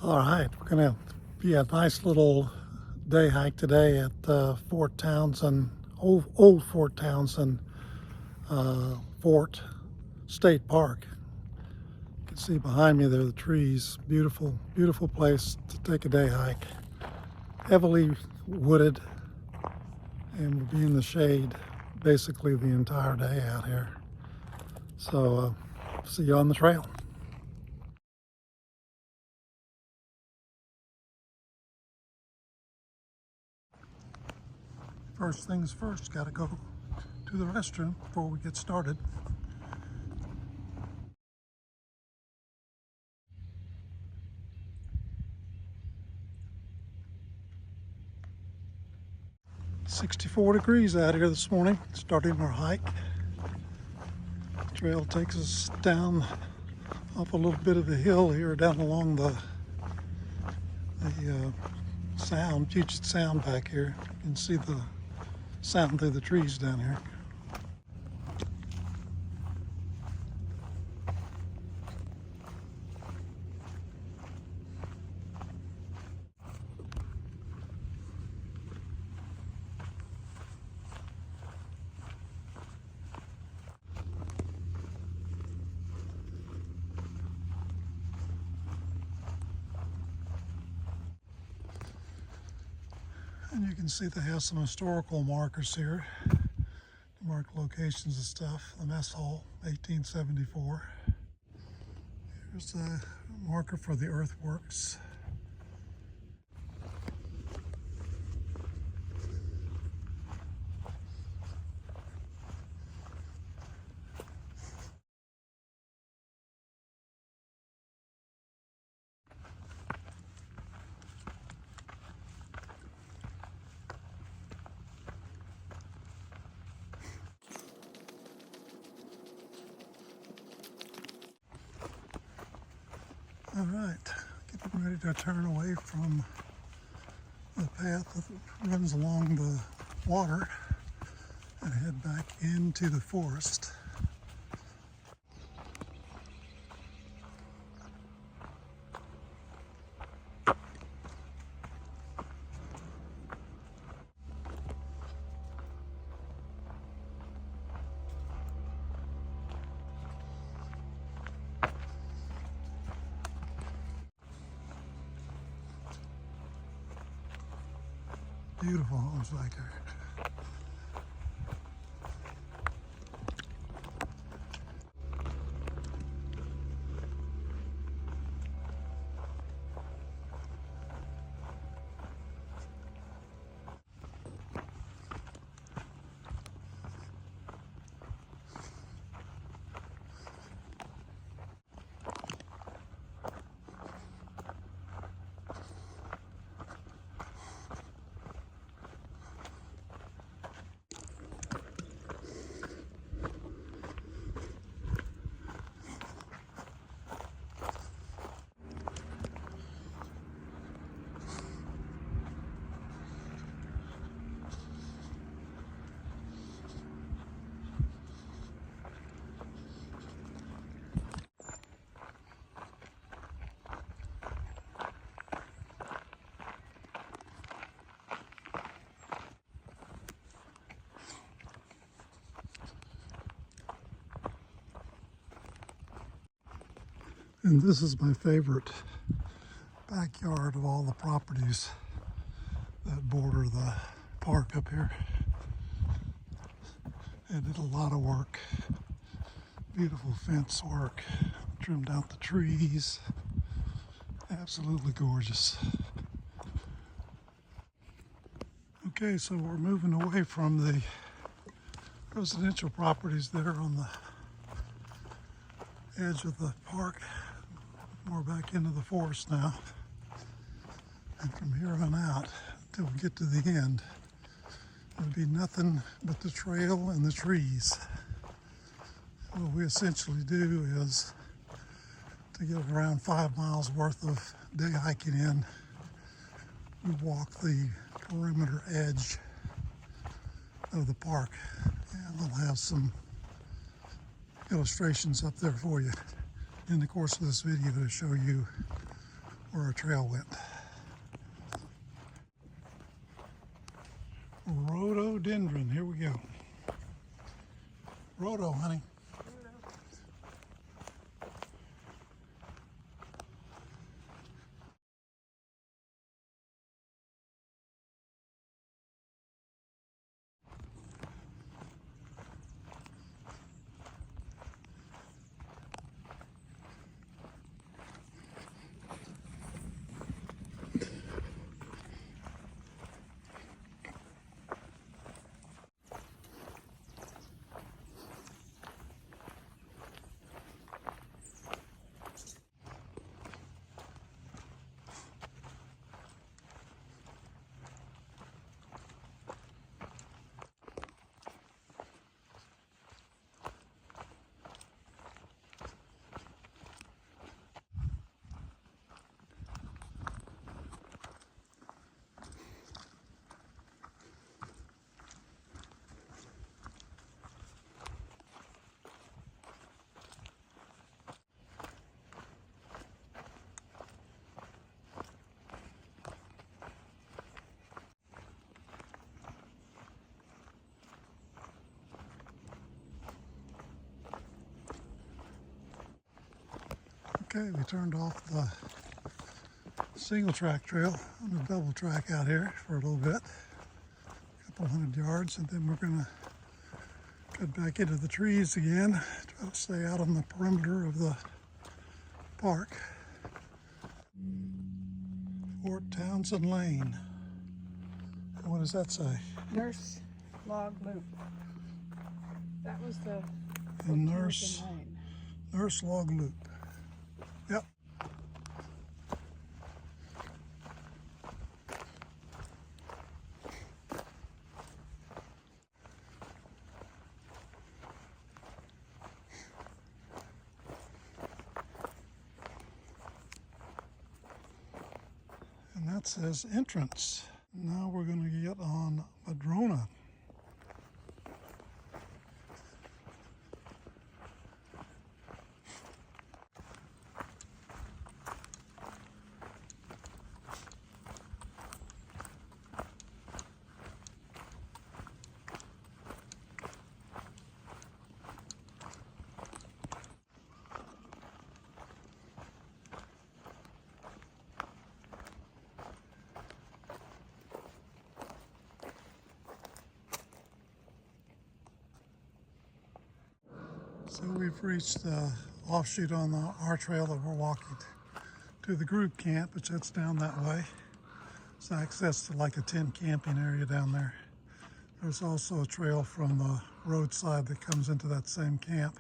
All right, we're going to be a nice little day hike today at Fort Townsend, old Fort Townsend Fort State Park. You can see behind me there are the trees. Beautiful, beautiful place to take a day hike. Heavily wooded, and we'll be in the shade basically the entire day out here. So see you on the trail. First things first, got to go to the restroom before we get started. "64 degrees out here this morning, starting our hike. The trail takes us down up a little bit of the hill here, down along the Puget Sound back here. You can see the sound through the trees down here. And you can see they have some historical markers here to mark locations and stuff. The mess hall, 1874. Here's a marker for the earthworks. All right, getting ready to turn away from the path that runs along the water and head back into the forest. Beautiful homes back there. And this is my favorite backyard of all the properties that border the park up here. I did a lot of work, beautiful fence work, trimmed out the trees, absolutely gorgeous. Okay, so we're moving away from the residential properties that are on the edge of the park. We're back into the forest now, and from here on out until we get to the end, there'll be nothing but the trail and the trees. What we essentially do is, to get around 5 miles worth of day hiking in, we walk the perimeter edge of the park, and we'll have some illustrations up there for you in the course of this video to show you where our trail went. Rhododendron, here we go. Rhodo, honey. Okay, we turned off the single track trail on the double track out here for a little bit, a couple hundred yards, and then we're going to cut back into the trees again, try to stay out on the perimeter of the park. Fort Townsend Lane. And what does that say? Nurse Log Loop. That was the Nurse Log Loop. Yep. And that says entrance. Now we're going to get on Madrona. So we've reached the offshoot on our trail that we're walking to the group camp, which that's down that way. It's access to like a tent camping area down there. There's also a trail from the roadside that comes into that same camp.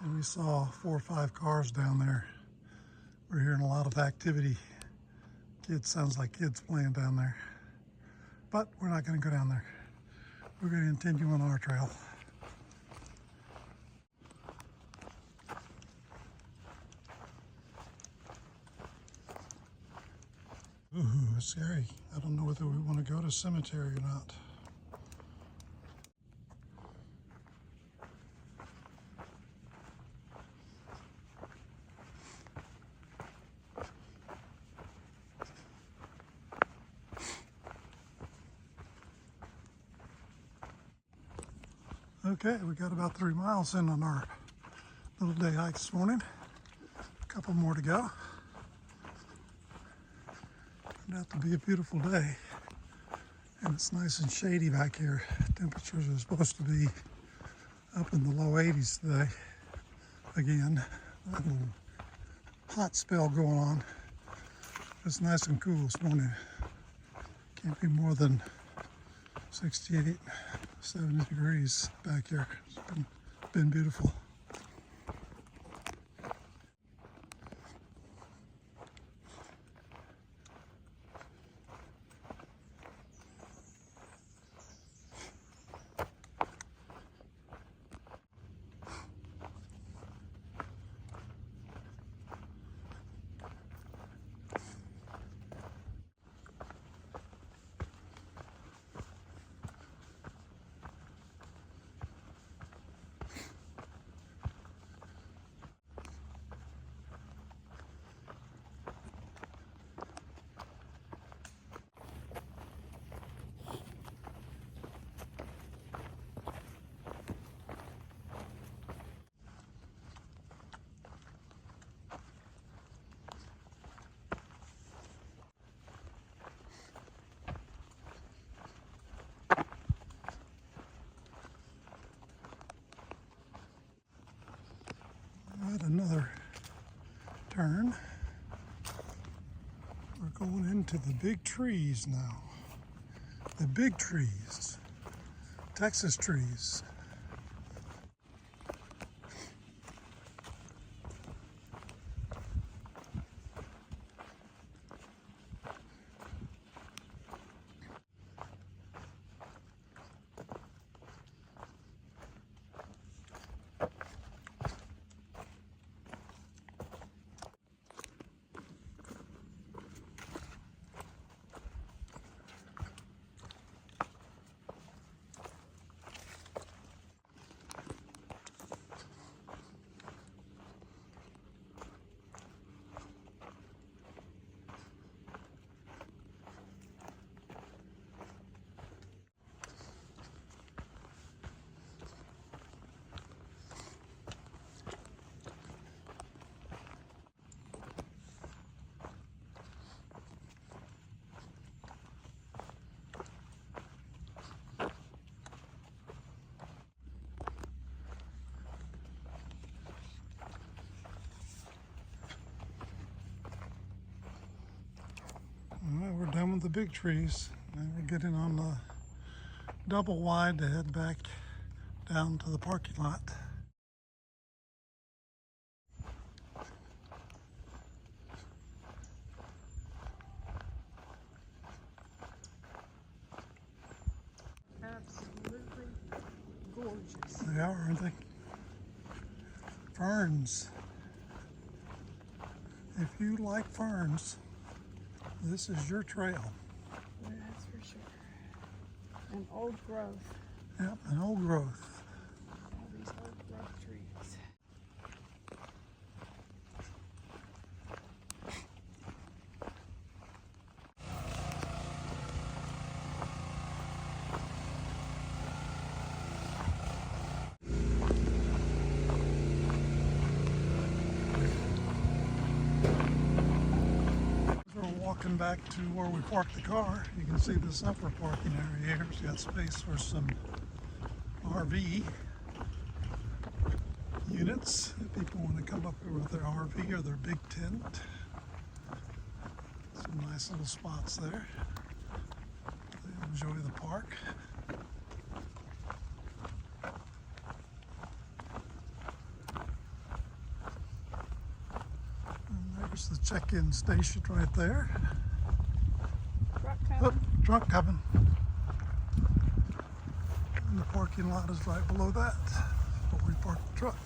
And we saw 4 or 5 cars down there. We're hearing a lot of activity. Sounds like kids playing down there. But we're not going to go down there. We're going to continue on our trail. Ooh, it's scary. I don't know whether we want to go to cemetery or not. Okay, we got about 3 miles in on our little day hike this morning. A couple more to go. Turned out to be a beautiful day, and it's nice and shady back here. Temperatures are supposed to be up in the low 80s today. Again, a little hot spell going on. It's nice and cool this morning. Can't be more than 68, 70 degrees back here. It's been beautiful. At another turn. We're going into the big trees now. The big trees. Texas trees. All right, we're done with the big trees. Now we're getting on the double wide to head back down to the parking lot. Absolutely gorgeous. They are, aren't they? Ferns. If you like ferns, this is your trail. That's for sure. And old growth. Yep, an old growth. All these old growth trees. We're walking back to where we parked the car. You can see this upper parking area here. It's got space for some RV units if people want to come up here with their RV or their big tent. Some nice little spots there. They enjoy the park. And there's the check-in station right there. Truck Oh, coming. truck coming. And the parking lot is right below that, where we parked the truck.